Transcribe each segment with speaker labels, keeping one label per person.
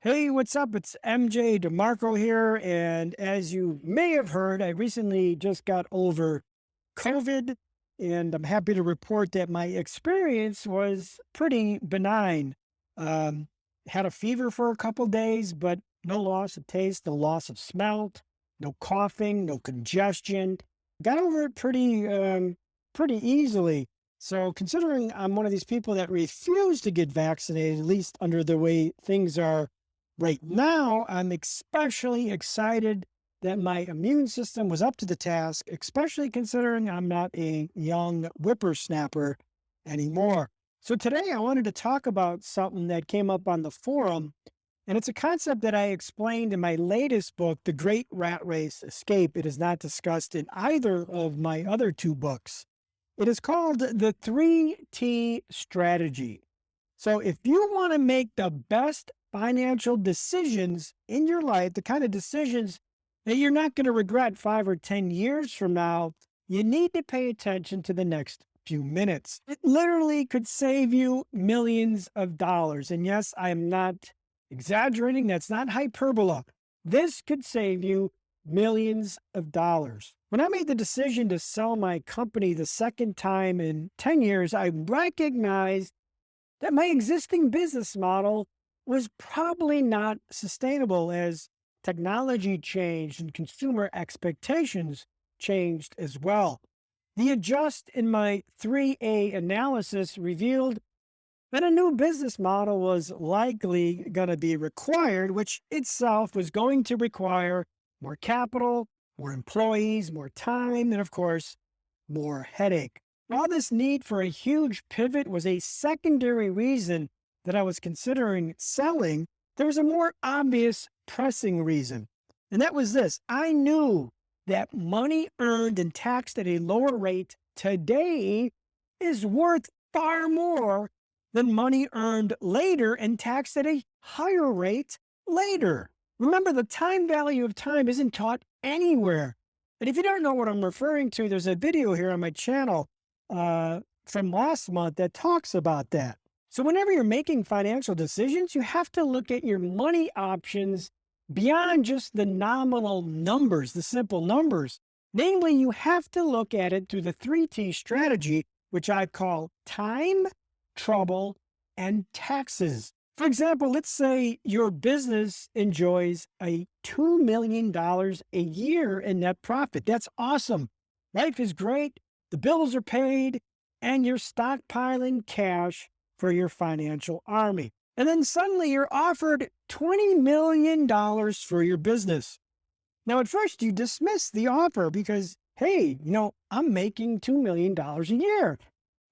Speaker 1: Hey, what's up? It's MJ DeMarco here. And as you may have heard, I recently just got over COVID, and I'm happy to report that my experience was pretty benign. Um, Had a fever for a couple days, but no loss of taste, no loss of smell, no coughing, no congestion. Got over it pretty easily. So, considering I'm one of these people that refuse to get vaccinated, at least under the way things are right now, I'm especially excited that my immune system was up to the task, especially considering I'm not a young whippersnapper anymore. So today I wanted to talk about something that came up on the forum, and it's a concept that I explained in my latest book, The Great Rat Race Escape. It is not discussed in either of my other two books. It is called the 3T strategy. So if you want to make the best financial decisions in your life, the kind of decisions that you're not going to regret 5 or 10 years from now, you need to pay attention to the next few minutes. It literally could save you millions of dollars. And yes, I am not exaggerating. That's not hyperbole. This could save you millions of dollars. When I made the decision to sell my company the second time in 10 years, I recognized that my existing business model was probably not sustainable as technology changed and consumer expectations changed as well. The adjust in my 3A analysis revealed that a new business model was likely going to be required, which itself was going to require more capital, more employees, more time, and of course, more headache. While this need for a huge pivot was a secondary reason that I was considering selling, there was a more obvious, pressing reason. And that was this: I knew that money earned and taxed at a lower rate today is worth far more than money earned later and taxed at a higher rate later. Remember, the time value of time isn't taught anywhere. And if you don't know what I'm referring to, there's a video here on my channel from last month that talks about that. So whenever you're making financial decisions, you have to look at your money options beyond just the nominal numbers, the simple numbers. Namely, you have to look at it through the 3T strategy, which I call time, trouble, and taxes. For example, let's say your business enjoys a $2 million a year in net profit. That's awesome. Life is great. The bills are paid, and you're stockpiling cash for your financial army. And then suddenly you're offered $20 million for your business. Now, at first you dismiss the offer because, hey, I'm making $2 million a year,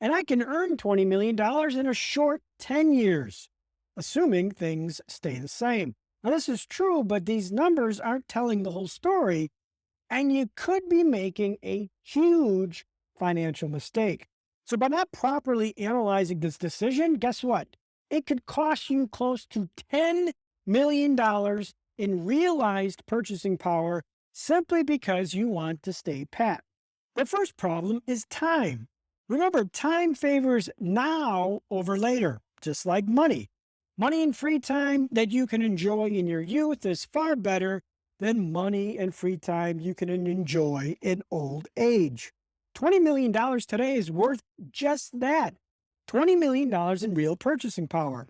Speaker 1: and I can earn $20 million in a short 10 years, assuming things stay the same. Now, this is true, but these numbers aren't telling the whole story, and you could be making a huge financial mistake. So by not properly analyzing this decision, guess what? It could cost you close to $10 million in realized purchasing power simply because you want to stay pat. The first problem is time. Remember, time favors now over later, just like money. Money and free time that you can enjoy in your youth is far better than money and free time you can enjoy in old age. $20 million today is worth just that, $20 million in real purchasing power.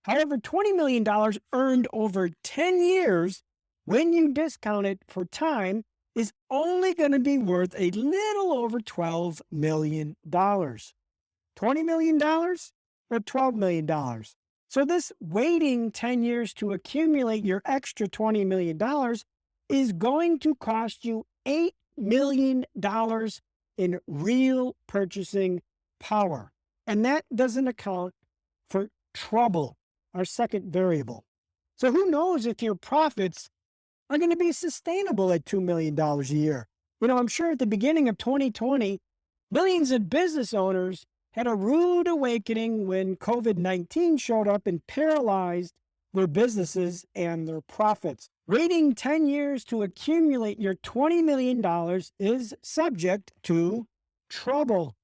Speaker 1: However, $20 million earned over 10 years, when you discount it for time, is only going to be worth a little over $12 million. $20 million or $12 million. So this waiting 10 years to accumulate your extra $20 million is going to cost you $8 million in real purchasing power. And that doesn't account for trouble, our second variable. So who knows if your profits are going to be sustainable at $2 million a year? I'm sure at the beginning of 2020, millions of business owners had a rude awakening when COVID-19 showed up and paralyzed their businesses and their profits. Waiting 10 years to accumulate your $20 million is subject to trouble,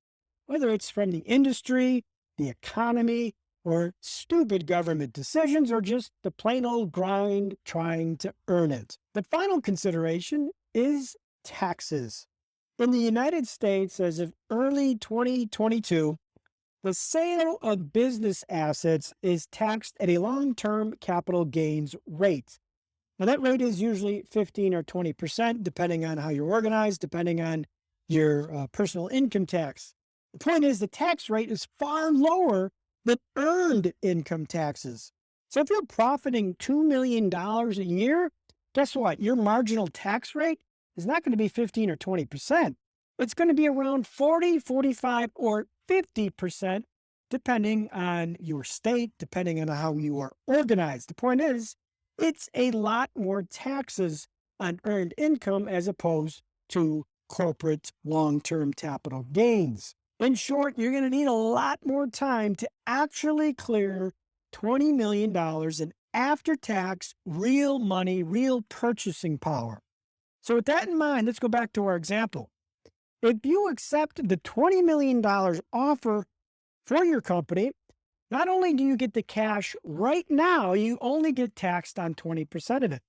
Speaker 1: whether it's from the industry, the economy, or stupid government decisions, or just the plain old grind trying to earn it. The final consideration is taxes. In the United States, as of early 2022, the sale of business assets is taxed at a long-term capital gains rate. Now, that rate is usually 15 or 20%, depending on how you're organized, depending on your personal income tax. The point is, the tax rate is far lower than earned income taxes. So if you're profiting $2 million a year, guess what? Your marginal tax rate is not going to be 15 or 20%. It's going to be around 40, 45, or 50%, depending on your state, depending on how you are organized. The point is, it's a lot more taxes on earned income as opposed to corporate long-term capital gains. In short, you're going to need a lot more time to actually clear $20 million in after-tax real money, real purchasing power. So with that in mind, let's go back to our example. If you accept the $20 million offer for your company, not only do you get the cash right now, you only get taxed on 20% of it.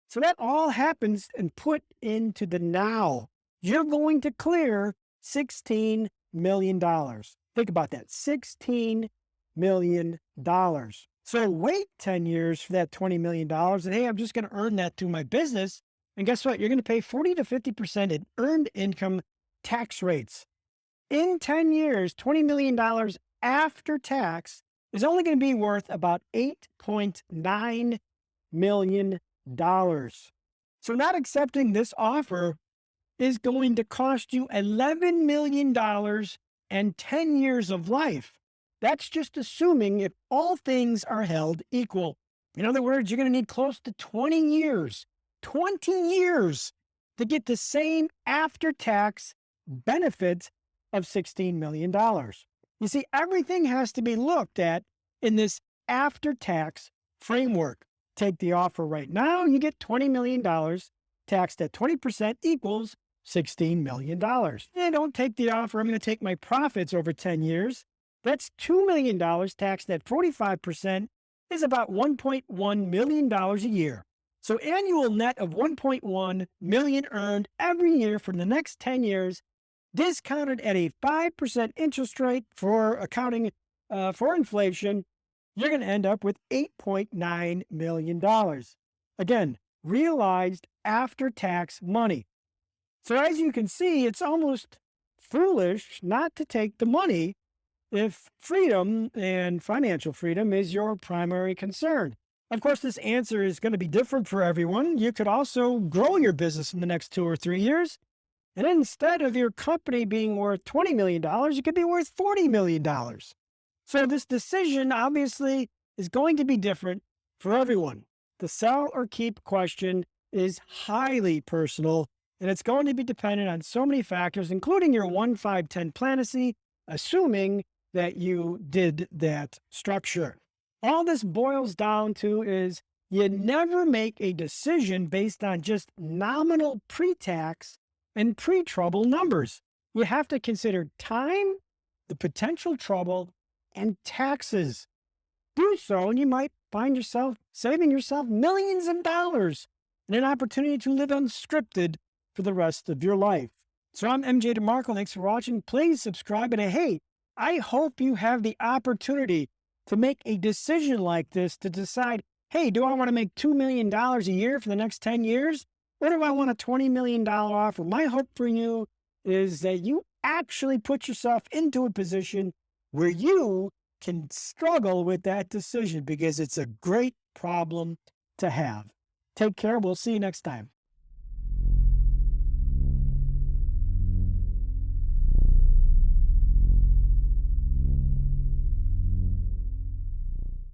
Speaker 1: So that all happens and put into the now. You're going to clear $16 million. Think about that, $16 million. So wait 10 years for that $20 million and hey, I'm just going to earn that through my business. And guess what? You're going to pay 40 to 50% in earned income tax rates. In 10 years, $20 million after tax is only going to be worth about $8.9 million. So not accepting this offer is going to cost you $11 million and 10 years of life. That's just assuming if all things are held equal. In other words, you're going to need close to 20 years to get the same after-tax benefit of $16 million. You see, everything has to be looked at in this after-tax framework. Take the offer right now, and you get $20 million taxed at 20% equals $16 million. And don't take the offer, I'm going to take my profits over 10 years. That's $2 million taxed at 45% is about $1.1 million a year. So annual net of $1.1 million earned every year for the next 10 years, discounted at a 5% interest rate for accounting for inflation, you're going to end up with $8.9 million. Again, realized after-tax money. So as you can see, it's almost foolish not to take the money if freedom and financial freedom is your primary concern. Of course, this answer is going to be different for everyone. You could also grow your business in the next 2 or 3 years. And instead of your company being worth $20 million, it could be worth $40 million. So this decision obviously is going to be different for everyone. The sell or keep question is highly personal, and it's going to be dependent on so many factors, including your 1, 5, 10 planacy, assuming that you did that structure. All this boils down to is you never make a decision based on just nominal pre-tax and pre-trouble numbers. You have to consider time, the potential trouble, and taxes. Do so, and you might find yourself saving yourself millions of dollars and an opportunity to live unscripted for the rest of your life. So I'm MJ DeMarco. Thanks for watching. Please subscribe. And hey, I hope you have the opportunity to make a decision like this to decide, hey, do I want to make $2 million a year for the next 10 years? Or do I want a $20 million offer? My hope for you is that you actually put yourself into a position where you can struggle with that decision, because it's a great problem to have. Take care. We'll see you next time.